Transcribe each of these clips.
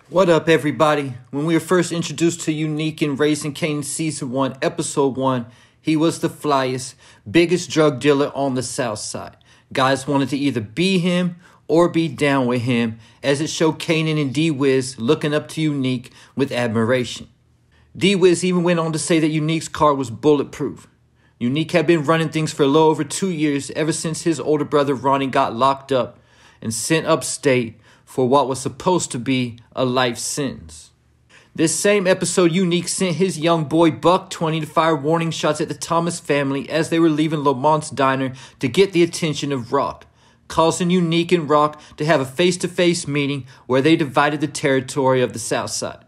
What up, everybody? When we were first introduced to Unique in Raising Kanan Season 1, Episode 1, he was the flyest, biggest drug dealer on the southside. Guys wanted to either be him or be down with him, as it showed Kanan and D-Wiz looking up to Unique with admiration. D-Wiz even went on to say that Unique's car was bulletproof. Unique had been running things for a little over 2 years, ever since his older brother Ronnie got locked up and sent upstate for what was supposed to be a life sentence. This same episode, Unique sent his young boy Buck 20 to fire warning shots at the Thomas family as they were leaving Lamont's diner to get the attention of Rock, causing Unique and Rock to have a face-to-face meeting where they divided the territory of the Southside.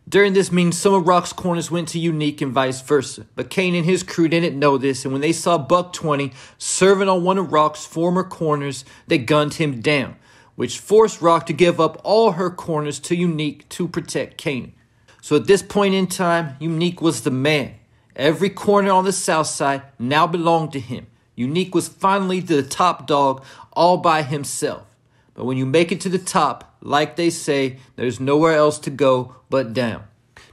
During this meeting, some of Rock's corners went to Unique and vice versa, but Kane and his crew didn't know this, and when they saw Buck 20 serving on one of Rock's former corners, they gunned him down, which forced Rock to give up all her corners to Unique to protect Kanan. So at this point in time, Unique was the man. Every corner on the south side now belonged to him. Unique was finally the top dog all by himself. But when you make it to the top, like they say, there's nowhere else to go but down.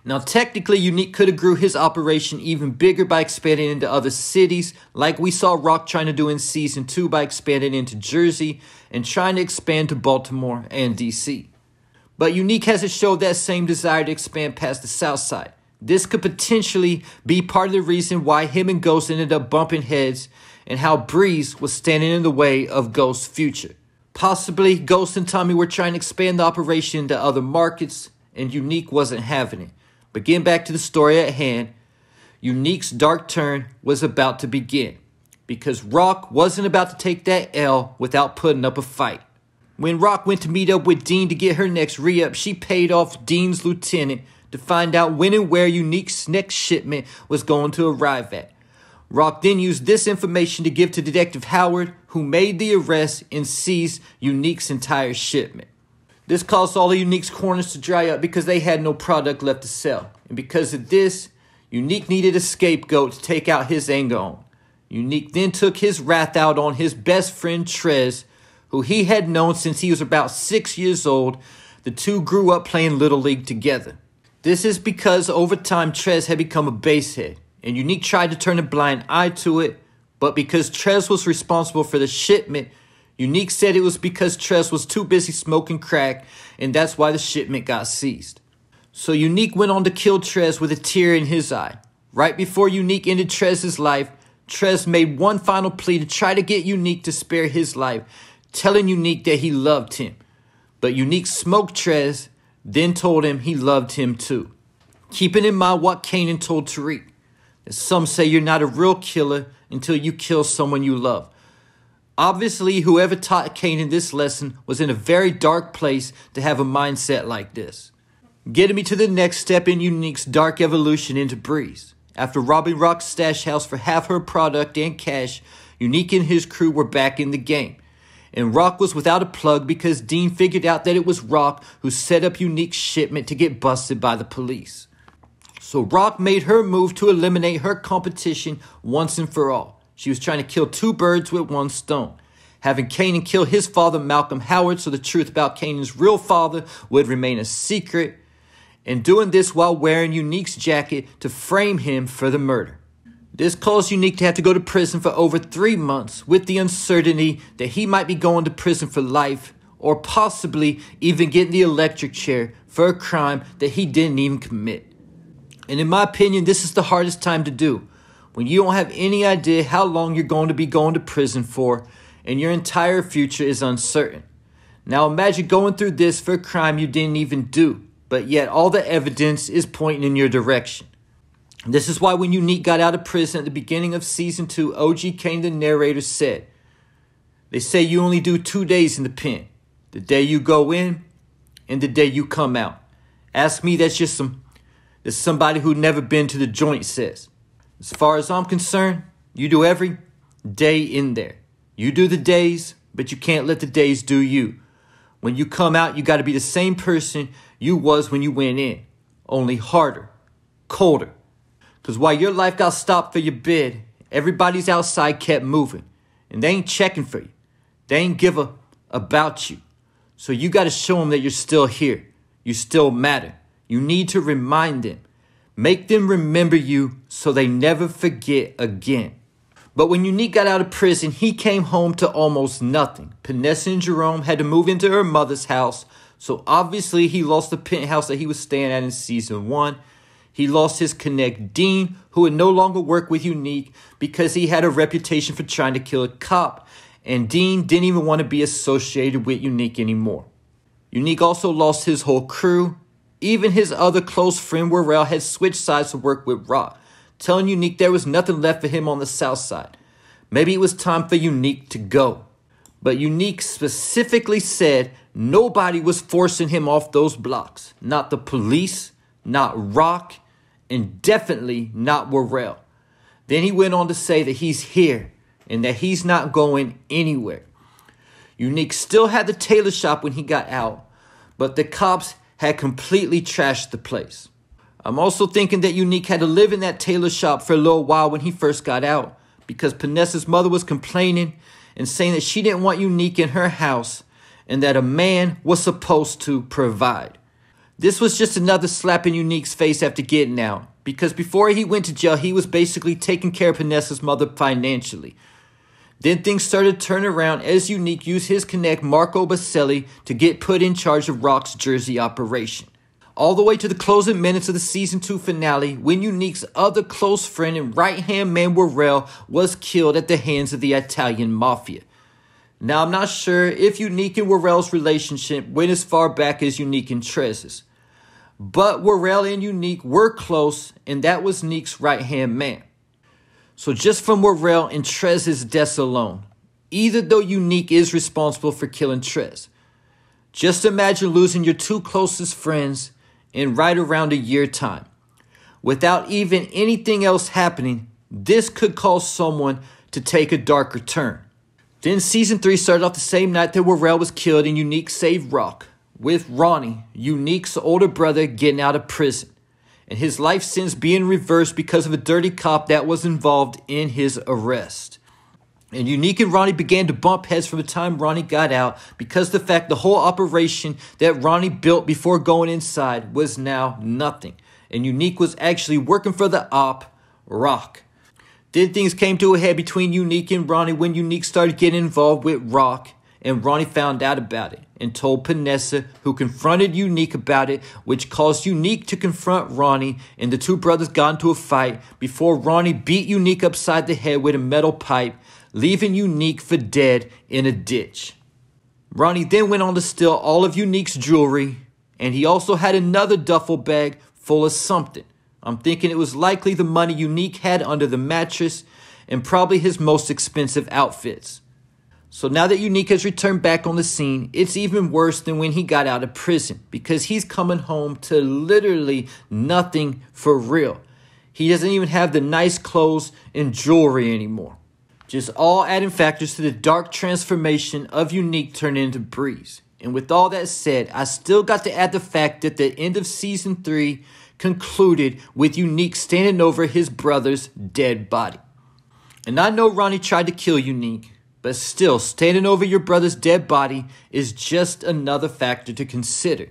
Now technically, Unique could have grew his operation even bigger by expanding into other cities, like we saw Rock trying to do in Season 2 by expanding into Jersey and trying to expand to Baltimore and DC. But Unique hasn't showed that same desire to expand past the South Side. This could potentially be part of the reason why him and Ghost ended up bumping heads and how Breeze was standing in the way of Ghost's future. Possibly Ghost and Tommy were trying to expand the operation into other markets and Unique wasn't having it. But getting back to the story at hand, Unique's dark turn was about to begin because Rock wasn't about to take that L without putting up a fight. When Rock went to meet up with Dean to get her next re-up, she paid off Dean's lieutenant to find out when and where Unique's next shipment was going to arrive at. Rock then used this information to give to Detective Howard, who made the arrest and seized Unique's entire shipment. This caused all of Unique's corners to dry up because they had no product left to sell. And because of this, Unique needed a scapegoat to take out his anger on. Unique then took his wrath out on his best friend Trez, who he had known since he was about 6 years old. The two grew up playing Little League together. This is because over time Trez had become a basehead, and Unique tried to turn a blind eye to it, but because Trez was responsible for the shipment, Unique said it was because Trez was too busy smoking crack, and that's why the shipment got seized. So Unique went on to kill Trez with a tear in his eye. Right before Unique ended Trez's life, Trez made one final plea to try to get Unique to spare his life, telling Unique that he loved him. But Unique smoked Trez, then told him he loved him too. Keeping in mind what Kanan told Tariq, that some say you're not a real killer until you kill someone you love. Obviously, whoever taught Kanan this lesson was in a very dark place to have a mindset like this. Getting me to the next step in Unique's dark evolution into Breeze. After robbing Rock's stash house for half her product and cash, Unique and his crew were back in the game. And Rock was without a plug because Dean figured out that it was Rock who set up Unique's shipment to get busted by the police. So Rock made her move to eliminate her competition once and for all. She was trying to kill two birds with one stone, having Kanan kill his father Malcolm Howard so the truth about Kanan's real father would remain a secret, and doing this while wearing Unique's jacket to frame him for the murder. This caused Unique to have to go to prison for over 3 months with the uncertainty that he might be going to prison for life or possibly even getting the electric chair for a crime that he didn't even commit. And in my opinion, this is the hardest time to do, when you don't have any idea how long you're going to be going to prison for and your entire future is uncertain. Now imagine going through this for a crime you didn't even do, but yet all the evidence is pointing in your direction. This is why when Unique got out of prison at the beginning of Season 2, OG Kane, the narrator, said, "They say you only do 2 days in the pen. The day you go in and the day you come out. Ask me, that's somebody who never been to the joint says. As far as I'm concerned, you do every day in there. You do the days, but you can't let the days do you. When you come out, you got to be the same person you was when you went in, only harder, colder. Because while your life got stopped for your bid, everybody's outside kept moving, and they ain't checking for you. They ain't give a about you. So you got to show them that you're still here. You still matter. You need to remind them. Make them remember you so they never forget again. But when Unique got out of prison, he came home to almost nothing. Panessa and Jerome had to move into her mother's house, so obviously he lost the penthouse that he was staying at in season 1. He lost his connect Dean, who would no longer work with Unique because he had a reputation for trying to kill a cop, and Dean didn't even want to be associated with Unique anymore. Unique also lost his whole crew. Even his other close friend Worrell had switched sides to work with Rock, telling Unique there was nothing left for him on the south side. Maybe it was time for Unique to go. But Unique specifically said nobody was forcing him off those blocks. Not the police, not Rock, and definitely not Worrell. Then he went on to say that he's here and that he's not going anywhere. Unique still had the tailor shop when he got out, but the cops had completely trashed the place. I'm also thinking that Unique had to live in that tailor shop for a little while when he first got out, because Panessa's mother was complaining and saying that she didn't want Unique in her house and that a man was supposed to provide. This was just another slap in Unique's face after getting out, because before he went to jail, he was basically taking care of Panessa's mother financially. Then things started to turn around as Unique used his connect Marco Baselli to get put in charge of Rock's Jersey operation. All the way to the closing minutes of the season 2 finale, when Unique's other close friend and right-hand man Worrell was killed at the hands of the Italian mafia. Now, I'm not sure if Unique and Worrell's relationship went as far back as Unique and Trez's, but Worrell and Unique were close, and that was Unique's right-hand man. So just from Worrell and Trez's deaths alone, either though Unique is responsible for killing Trez, just imagine losing your 2 closest friends in right around a year time. Without even anything else happening, this could cause someone to take a darker turn. Then season 3 started off the same night that Worrell was killed and Unique saved Rock, with Ronnie, Unique's older brother, getting out of prison, and his life sentence being reversed because of a dirty cop that was involved in his arrest. And Unique and Ronnie began to bump heads from the time Ronnie got out, because the fact the whole operation that Ronnie built before going inside was now nothing. And Unique was actually working for the op, Rock. Then things came to a head between Unique and Ronnie when Unique started getting involved with Rock, and Ronnie found out about it and told Panessa, who confronted Unique about it, which caused Unique to confront Ronnie, and the 2 brothers got into a fight before Ronnie beat Unique upside the head with a metal pipe, leaving Unique for dead in a ditch. Ronnie then went on to steal all of Unique's jewelry, and he also had another duffel bag full of something. I'm thinking it was likely the money Unique had under the mattress, and probably his most expensive outfits. So now that Unique has returned back on the scene, it's even worse than when he got out of prison, because he's coming home to literally nothing for real. He doesn't even have the nice clothes and jewelry anymore. Just all adding factors to the dark transformation of Unique turning into Breeze. And with all that said, I still got to add the fact that the end of season 3 concluded with Unique standing over his brother's dead body. And I know Ronnie tried to kill Unique, but still, standing over your brother's dead body is just another factor to consider.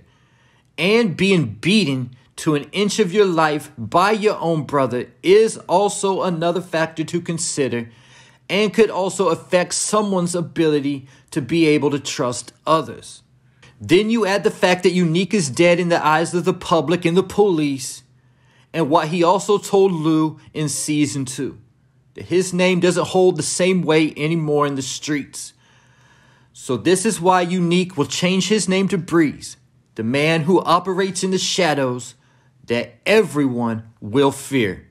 And being beaten to an inch of your life by your own brother is also another factor to consider, and could also affect someone's ability to be able to trust others. Then you add the fact that Unique is dead in the eyes of the public and the police, and what he also told Lou in season 2. That his name doesn't hold the same weight anymore in the streets. So this is why Unique will change his name to Breeze, the man who operates in the shadows that everyone will fear.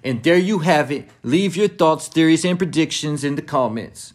And there you have it. Leave your thoughts, theories, and predictions in the comments.